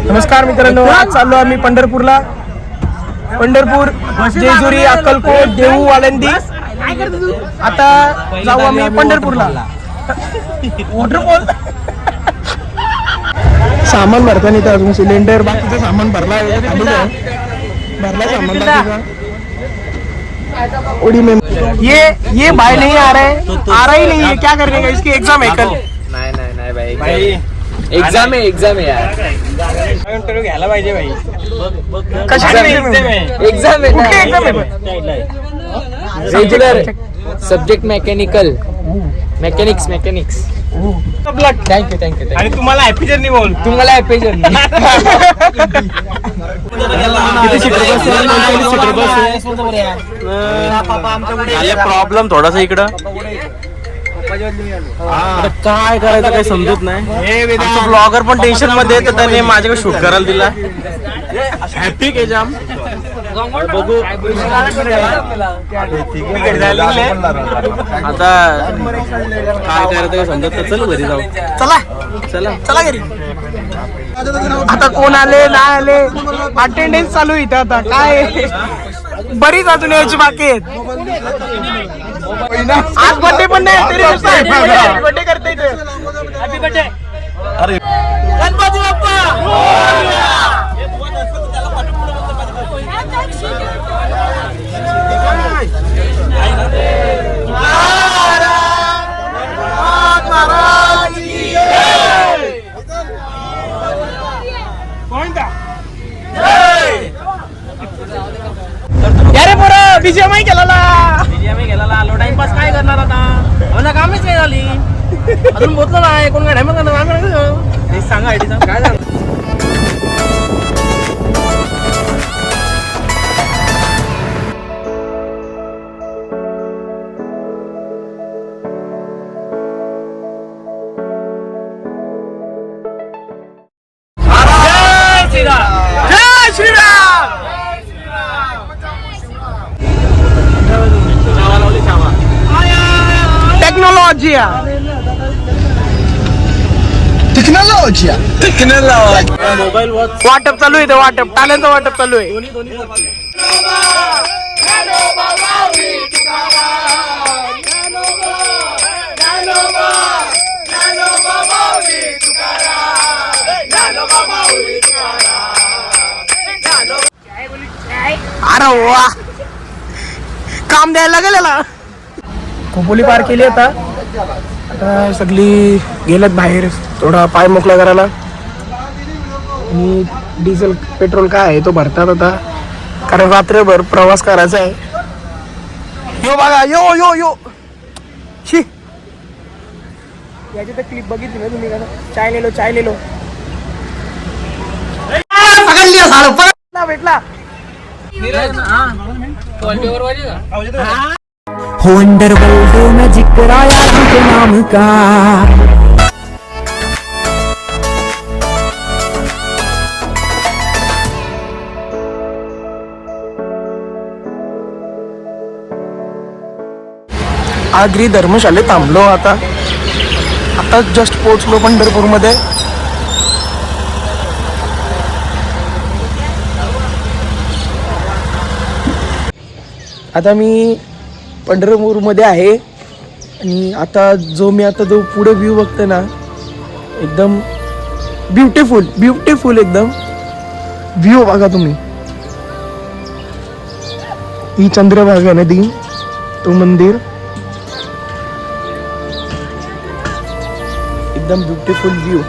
नमस्कार मित्रांनो, आज चाललो आम्ही पंढरपूरला. पंढरपूर, जेजुरी, अक्कलकोट, देहू, आळंदी. आता जाऊ आम्ही पंढरपूरला. वॉटरफॉल सामान भरता नाही तर अजून सिलेंडर बाकीचं सामान भरला सामान ओडी में ये भाई नहीं आ रहा ही नहीं है. क्या करने का, इसकी एग्जाम है कल. नहीं भाई एग्जाम है यार. इंटरव्ह्यू घ्यायला पाहिजे भाई. एग्जाम है कुठली एग्जाम आहे? Regular subject mechanical mechanics. Thank you. आणि तुम्हाला हॅपी जर्नी बोल. तुम्हाला हॅपी जर्नी. प्रॉब्लेम थोडासा इकडं काय करायचं काही समजत नाही. ब्लॉगर पण टेन्शन मध्ये, तर त्याने माझ्याकडे शूट करायला दिला. हॅपी के जाम बघू आता काय करायचं समजत. तर चल घरी जाऊ. चला घरी. आता कोण आले नाही आले, अटेंडन्स चालू इथं. आता काय बरीच अजून यायची बाकी आहेत. आज बर्थडे पण नाही. बर्थडे करते इथे. Happy birthday. अरे गणपती बाप्पा. अरे पोरं बीजीएमआय केला आलो. टाइमपास काय करणार आता, मला कामच नाही झाली अजून. बोलतो नाही कोण काय टाइम करणार. सांगा आयडी सांग काय झालं. जय श्रीराम. टेक्नॉलॉजी मोबाईल वॉच वाटप चालू आहे. वाटप टाल्यांचं वाटप चालू आहे. अरे वा, काम द्यायला लागेल याला. खोपोली पार केली आता सगळी गेल्यात बाहेर थोडा पाय मोकळा करायला. आणि डिझेल पेट्रोल काय आहे तो भरतात आता, कारण रात्रभर प्रवास करायचा आहे. यो बघा यो शी, याची तर क्लिप बघितली ना तुम्ही. चाय लेलो भेटला. वंडरवर्ल्ड में जिक्र आया उनके नाम का. आगरी धर्मशाळेत थांबलो. आता जस्ट पोहोचलो पंढरपूरमध्ये. आता मी पंढरपूरमध्ये आहे. आणि आता जो पुढे व्ह्यू बघते ना, एकदम ब्युटिफुल एकदम व्ह्यू बघा तुम्ही. ही चंद्रभागा नदी, तो मंदिर एकदम ब्युटिफुल व्ह्यू.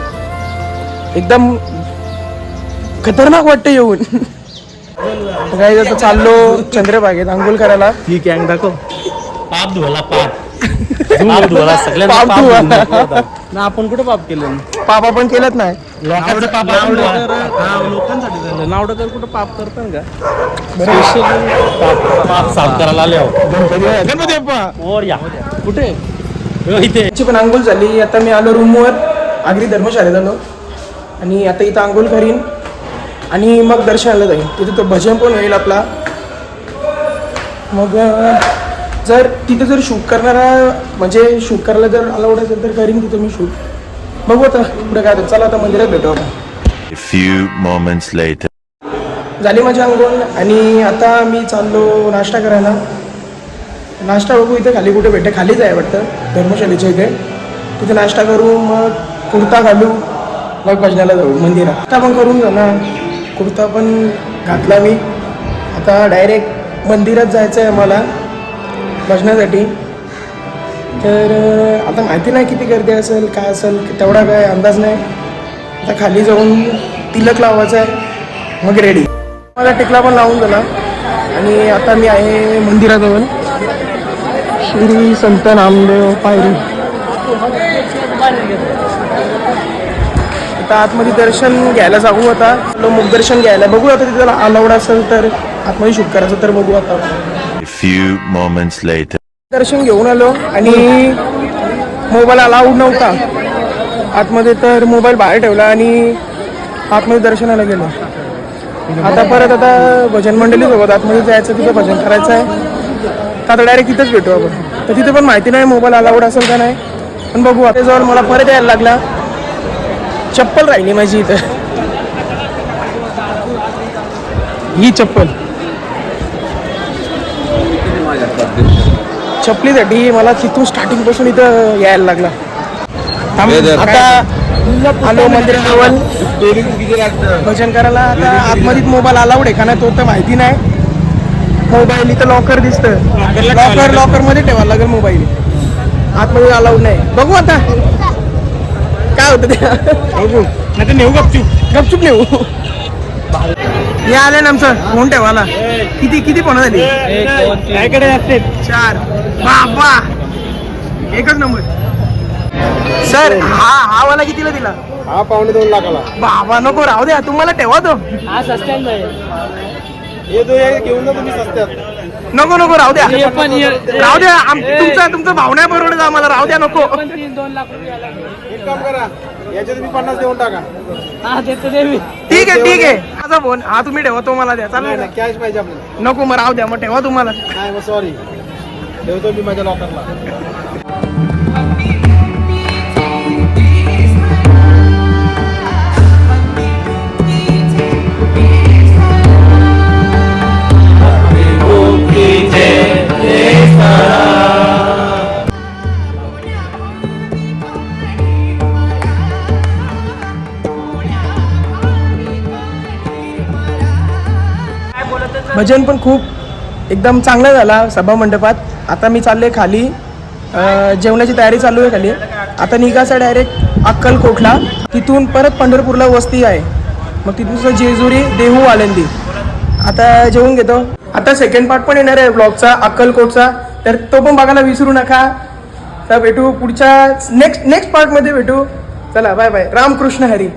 एकदम खतरनाक वाटतं येऊन. काय आता चाललो चंद्रभागेत आंघोळ करायला. ही गँग दाखव. पाप धुवाला ना. आपण कुठे पाप केलं. पाप आपण केलंच नाही. लोकांसाठी नावडकर कुठं पाप करतात का. पाप साफ करायला आले. गणपती बाप्पा कुठे इथे पण आंघोळ झाली. आता मी आलो रूमवर, आगरी धर्मशाळेत आलो. आणि आता इथं आंघोळ करीन आणि मग दर्शनाला जाईन. तिथे तो भजन पण होईल आपला. मग जर तिथे जर शूट करणारा म्हणजे शूट करायला जर अलाउड असेल तर करीन तिथे मी शूट. बघू आता पुढे काय. चला आता मंदिरात भेटू आपण. A few moments later. झाली माझी अंघोळ आणि आता मी चाललो नाश्ता करायला. नाश्ता बघू इथे खाली कुठे भेटे, खालीच आहे वाटतं धर्मशालीच्या इथे. तिथे नाश्ता करू, मग कुर्ता घालू, मग भजनाला जाऊ मंदिरात. नाश्ता पण करून जाणार, कुर्ता पण घातला मी. आता डायरेक्ट मंदिरात जायचं आहे मला भजनासाठी. तर आता माहिती नाही किती गर्दी असेल काय असेल, तेवढा काय अंदाज नाही. आता खाली जाऊन तिलक लावायचं आहे, मग रेडी. मला टिकला पण लावून झाला आणि आता मी आहे मंदिराजवळ. श्री संत नामदेव पायरी. आता आतमध्ये दर्शन घ्यायला जाऊ. आता मुख दर्शन घ्यायला बघू. आता तिथे अलाउड असेल तर आतमध्ये शूट करायचं तर बघू. आता A few moments later. दर्शन घेऊन आलो आणि मोबाईल अलाउड नव्हता आतमध्ये, तर मोबाईल बाहेर ठेवला आणि आतमध्ये दर्शनाला गेलो. आता परत आता भजन मंडळी सोबत आतमध्ये जायचं, तिथं भजन करायचं आहे. आता डायरेक्ट तिथंच भेटू आपण. तर तिथे पण माहिती नाही मोबाईल अलाउड असेल का नाही, पण बघू. आता जवळ मला परत यायला लागला. चप्पल राहिली माझी इथं, ही चप्पलीसाठी मला तिथून स्टार्टिंग पासून इथं यायला लागला. आता आलो मंदिराजवळ भजन करायला. आता आतमध्येच मोबाईल अलाउड आहे का नाही तो तर माहिती नाही. मोबाईल इथं लॉकर दिसतं, लॉकर मध्ये ठेवायला लागेल मोबाईल. आतमध्ये अलाउड नाही. बघू आता काय होतं ते. बघू नाही तर नेऊ गपचूप नेऊ. हे आले ना आमचं फोन ठेवायला. किती फोन झाली? कायकडे असते 4. बाबा एकच नंबर. सर हा वाला कितीला दिला? हा 2.5 लाखाला. बाबा नको, राहू द्या, तुम्हाला ठेवा तो. हे जो घेऊन जा तुम्ही सस्त्यात. नको राहू द्या, राहू द्या. तुमचं भावना परवडत आम्हाला. राहू द्या, नको. एक काम करा, याचे तुम्ही 50 देऊन टाका. ठीक आहे. माझा फोन हा तुम्ही ठेवा, तो मला द्या. चालेल ना? कॅश पाहिजे आपल्याला. नको मग राहू द्या, मग ठेवा तुम्हाला. नाही मग सॉरी, ठेवतो मी माझ्या लॉकरला. भजन पण खूप एकदम चांगला झाला सभा मंडपात. आता मी चालले खाली, जेवणाची तयारी चालू आहे खाली. आता निघायचं डायरेक्ट अक्कलकोटला. तिथून परत पंढरपूरला वस्ती आहे, मग तिथून जेजुरी, देहू, आळंदी. आता जेवून घेतो. आता सेकंड पार्ट पण येणार आहे ब्लॉगचा अक्कलकोटचा, तर तो पण बघायला विसरू नका. तर भेटू पुढच्या नेक्स्ट पार्टमध्ये भेटू. चला बाय बाय. रामकृष्ण हरी.